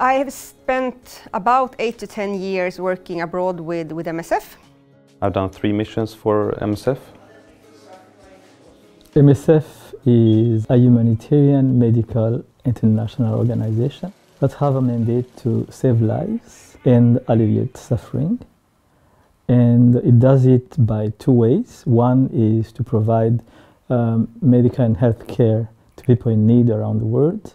I have spent about 8 to 10 years working abroad with MSF. I've done 3 missions for MSF. MSF is a humanitarian medical international organization that have a mandate to save lives and alleviate suffering. And it does it by 2 ways. One is to provide medical and health care to people in need around the world.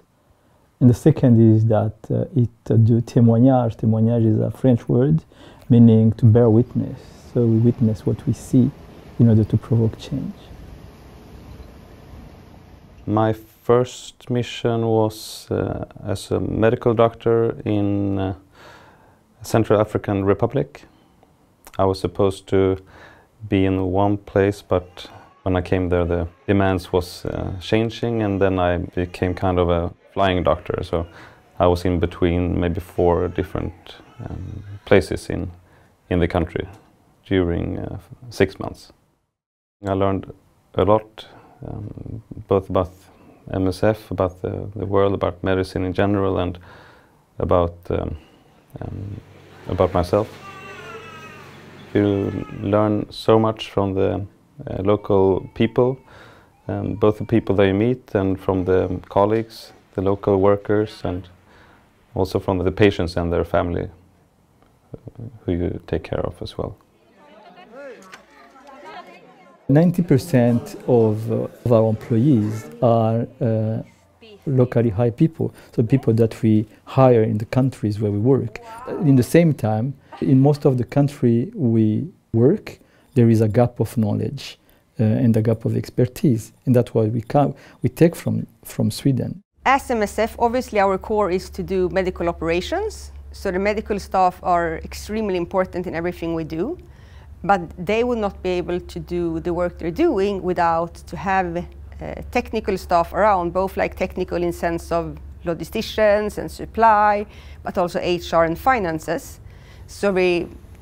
And the second is that it do témoignage. Témoignage is a French word meaning to bear witness. So we witness what we see in order to provoke change. My first mission was as a medical doctor in Central African Republic. I was supposed to be in one place, but when I came there the demands was changing, and then I became kind of a flying doctor. So I was in between maybe 4 different places in the country during 6 months. I learned a lot, both about MSF, about the world, about medicine in general, and about myself. You learn so much from the local people, both the people that you meet and from the colleagues, the local workers, and also from the patients and their family who you take care of as well. 90% of our employees are locally hired people, so people that we hire in the countries where we work. In the same time, in most of the country we work, there is a gap of knowledge and a gap of expertise, and that's why we take from Sweden. As MSF, obviously our core is to do medical operations, so the medical staff are extremely important in everything we do, but they would not be able to do the work they're doing without to have technical staff around, both like technical in sense of logisticians and supply, but also HR and finances. So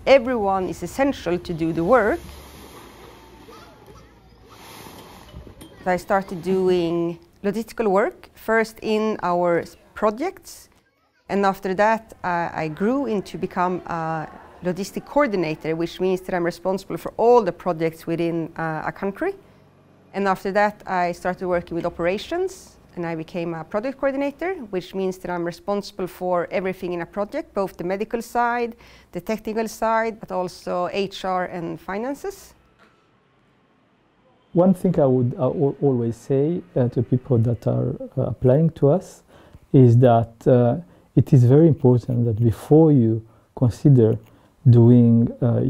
everyone is essential to do the work. I started doing logistical work, first in our projects, and after that I grew into become a logistic coordinator, which means that I'm responsible for all the projects within a country. And after that I started working with operations, and I became a project coordinator, which means that I'm responsible for everything in a project, both the medical side, the technical side, but also HR and finances. One thing I would always say to people that are applying to us is that it is very important that before you consider doing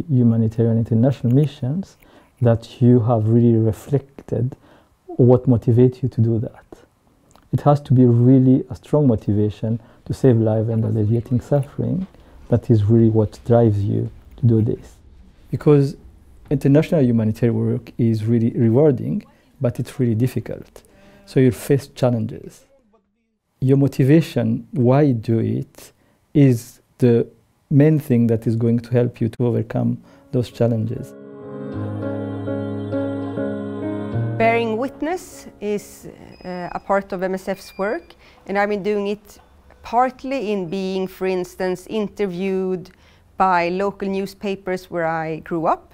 humanitarian international missions, that you have really reflected what motivates you to do that. It has to be really a strong motivation to save lives and alleviating suffering. That is really what drives you to do this. Because international humanitarian work is really rewarding, but it's really difficult. So you face challenges. Your motivation, why you do it, is the main thing that is going to help you to overcome those challenges. Bearing witness is a part of MSF's work, and I've been doing it partly in being, for instance, interviewed by local newspapers where I grew up,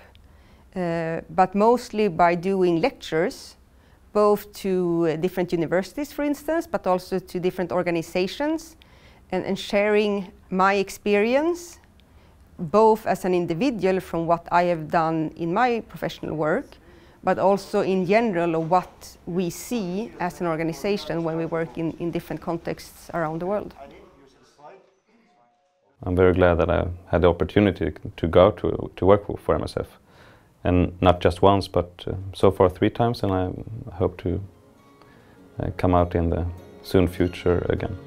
but mostly by doing lectures, both to different universities, for instance, but also to different organizations, and sharing my experience, both as an individual from what I have done in my professional work, but also in general of what we see as an organization when we work in different contexts around the world. I'm very glad that I had the opportunity to go to work for MSF, and not just once, but so far 3 times, and I hope to come out in the soon future again.